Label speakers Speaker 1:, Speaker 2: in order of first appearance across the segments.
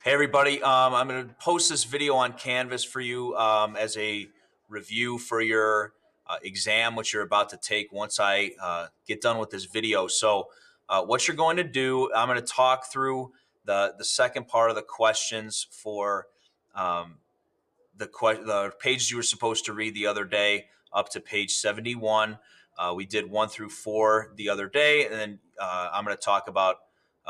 Speaker 1: Hey everybody, I'm going to post this video on Canvas for you as a review for your exam, which you're about to take once I get done with this video. So what you're going to do, I'm going to talk through the second part of the questions for um, the pages you were supposed to read the other day up to page 71. We did 1 through 4 the other day, and then I'm going to talk about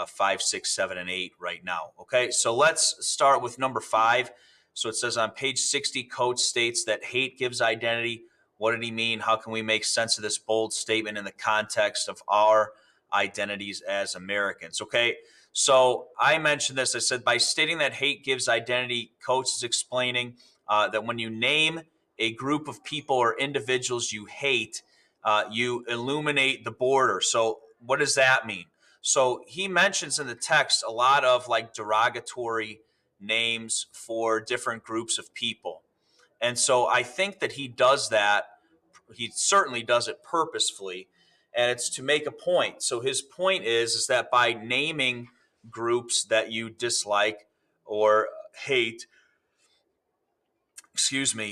Speaker 1: 5, 6, 7, and 8 right now. Okay, so let's start with number 5. So it says on page 60, Coach states that hate gives identity. What did he mean? How can we make sense of this bold statement in the context of our identities as Americans? Okay, so I mentioned this. I said by stating that hate gives identity, Coach is explaining that when you name a group of people or individuals you hate, you illuminate the border. So what does that mean? So he mentions in the text a lot of like derogatory names for different groups of people. And so I think that he does that. He certainly does it purposefully, and it's to make a point. So his point is that by naming groups that you dislike or hate,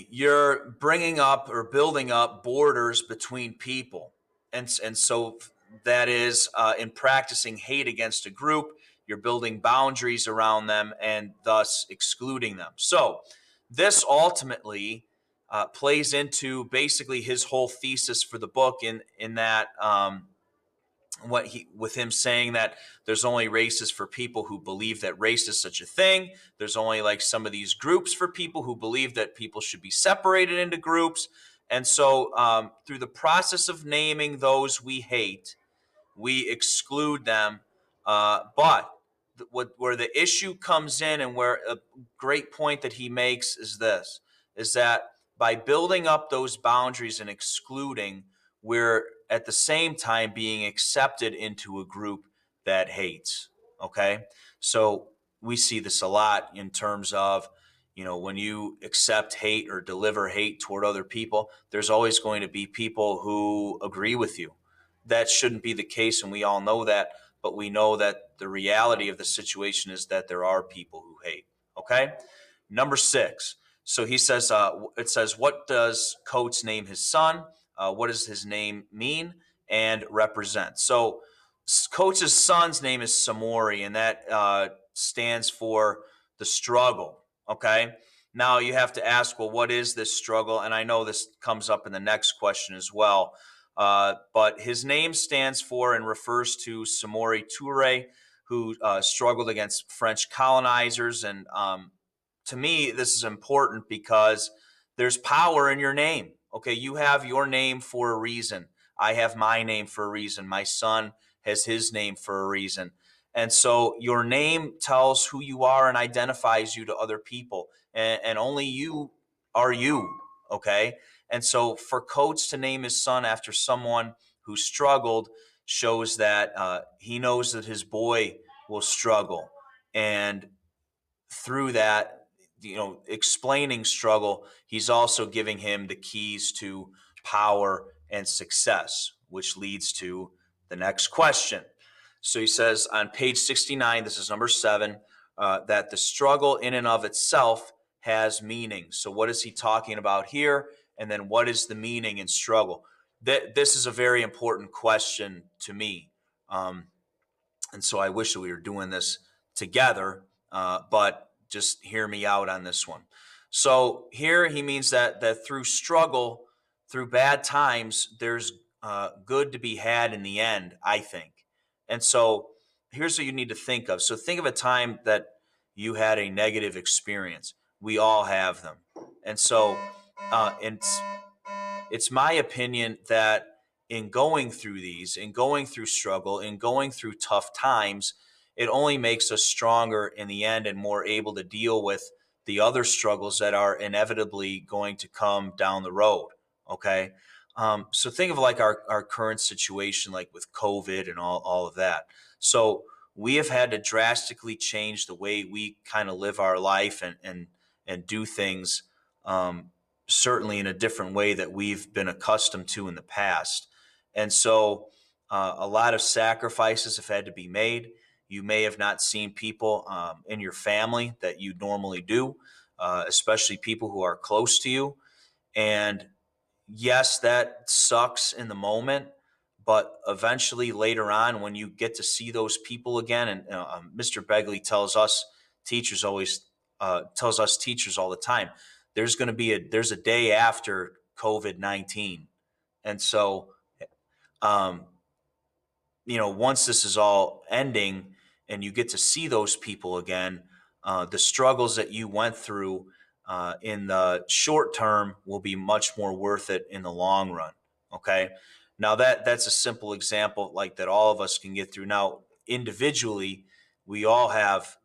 Speaker 1: you're bringing up or building up borders between people. And so that is in practicing hate against a group, you're building boundaries around them and thus excluding them. So this ultimately plays into basically his whole thesis for the book in that what he with him saying that there's only races for people who believe that race is such a thing. There's only like some of these groups for people who believe that people should be separated into groups. And so through the process of naming those we hate, we exclude them. Where the issue comes in, and where a great point that he makes is this, is that by building up those boundaries and excluding, we're at the same time being accepted into a group that hates. Okay. So we see this a lot in terms of, when you accept hate or deliver hate toward other people, there's always going to be people who agree with you. That shouldn't be the case, and we all know that, but we know that the reality of the situation is that there are people who hate. Okay. Number 6. So he says, it says, what does Coates name his son? What does his name mean and represent? So Coates' son's name is Samori, and that stands for the struggle. Okay. Now you have to ask, well, what is this struggle? And I know this comes up in the next question as well. But his name stands for and refers to Samori Toure, who struggled against French colonizers. And to me, this is important because there's power in your name. Okay, you have your name for a reason. I have my name for a reason. My son has his name for a reason. And so your name tells who you are and identifies you to other people. And only you are you. Okay. And so for Coates to name his son after someone who struggled shows that he knows that his boy will struggle. And through that, explaining struggle, he's also giving him the keys to power and success, which leads to the next question. So he says on page 69, this is number 7, that the struggle in and of itself has meaning. So what is he talking about here? And then what is the meaning in struggle? This is a very important question to me. And so I wish that we were doing this together, but just hear me out on this one. So here he means that through struggle, through bad times, there's good to be had in the end, I think. And so here's what you need to think of. So think of a time that you had a negative experience. We all have them. And so it's my opinion that in going through these, in going through struggle, in going through tough times, it only makes us stronger in the end and more able to deal with the other struggles that are inevitably going to come down the road. Okay. So think of like our current situation, like with COVID and all of that. So we have had to drastically change the way we kind of live our life and do things, certainly in a different way that we've been accustomed to in the past. And so a lot of sacrifices have had to be made. You may have not seen people in your family that you normally do, especially people who are close to you. And yes, that sucks in the moment, but eventually later on, when you get to see those people again, and Mr. Begley tells us teachers all the time, there's a day after COVID-19, and so um, once this is all ending and you get to see those people again, the struggles that you went through in the short term will be much more worth it in the long run. Okay. Now that's a simple example like that all of us can get through. Now, individually, we all have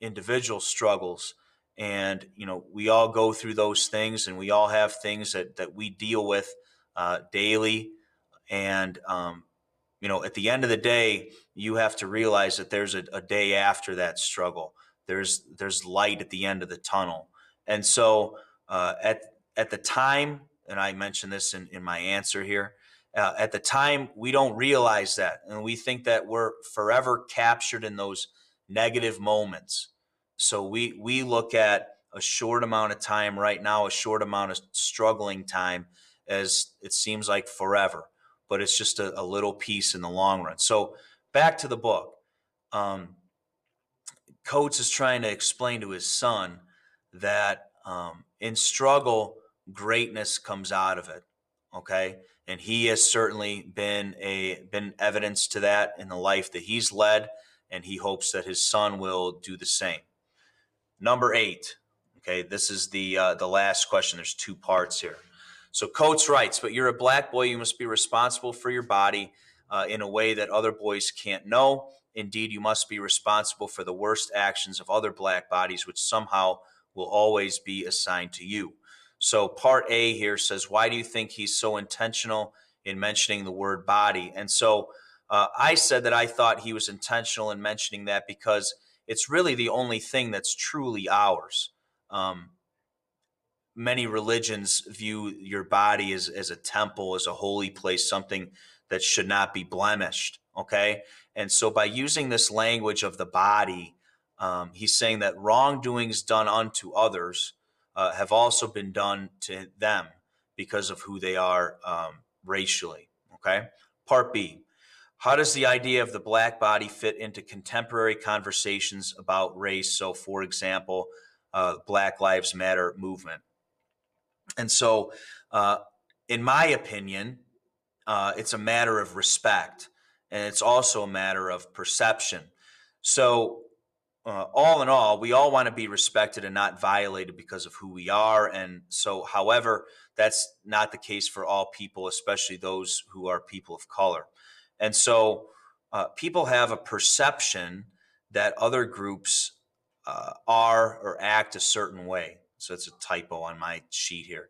Speaker 1: individual struggles, and we all go through those things, and we all have things that we deal with daily. And at the end of the day, you have to realize that there's a day after that struggle. There's light at the end of the tunnel. And so at the time, and I mentioned this in my answer here, at the time we don't realize that, and we think that we're forever captured in those negative moments. So we look at a short amount of time right now, a short amount of struggling time, as it seems like forever, but it's just a little piece in the long run. So back to the book. Um, Coates is trying to explain to his son that in struggle, greatness comes out of it. Okay, and he has certainly been evidence to that in the life that he's led, and he hopes that his son will do the same. Number 8. Okay, this is the last question. There's 2 parts here. So Coates writes, but you're a black boy. You must be responsible for your body in a way that other boys can't know. Indeed, you must be responsible for the worst actions of other black bodies, which somehow will always be assigned to you. So part A here says, why do you think he's so intentional in mentioning the word body? And so I said that I thought he was intentional in mentioning that because it's really the only thing that's truly ours. Um, Many religions view your body as a temple, as a holy place, something that should not be blemished. Okay. And so by using this language of the body, he's saying that wrongdoings done unto others have also been done to them because of who they are racially. Okay. Part B. How does the idea of the black body fit into contemporary conversations about race? So, for example, Black Lives Matter movement. And so, uh, in my opinion, it's a matter of respect, and it's also a matter of perception. So, all in all, we all want to be respected and not violated because of who we are. And so, however, that's not the case for all people, especially those who are people of color. And so, people have a perception that other groups are or act a certain way. So, it's a typo on my sheet here.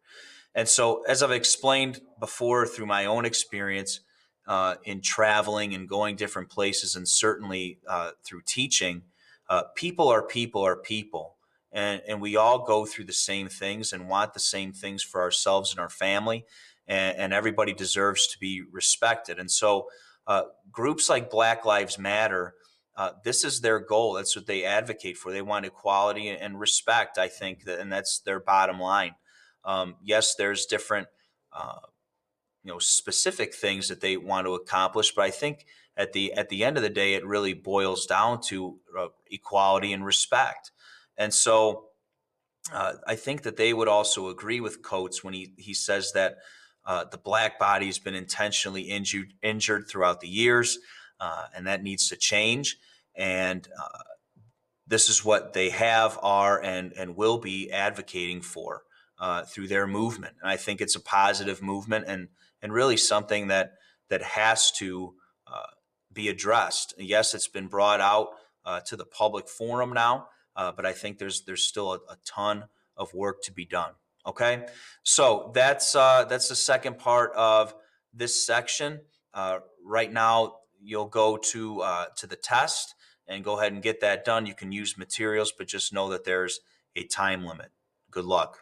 Speaker 1: And so, as I've explained before through my own experience in traveling and going different places, and certainly through teaching, people are people are people. And we all go through the same things and want the same things for ourselves and our family. And everybody deserves to be respected. And so, groups like Black Lives Matter, this is their goal. That's what they advocate for. They want equality and respect, I think, and that's their bottom line. Yes, there's different, specific things that they want to accomplish, but I think at the end of the day, it really boils down to equality and respect. And so, I think that they would also agree with Coates when he says that the black body has been intentionally injured throughout the years, and that needs to change. And this is what they have, are, and will be advocating for through their movement. And I think it's a positive movement, and really something that has to be addressed. Yes, it's been brought out to the public forum now, but I think there's still a ton of work to be done. Okay, so that's the second part of this section. Right now, you'll go to the test and go ahead and get that done. You can use materials, but just know that there's a time limit. Good luck.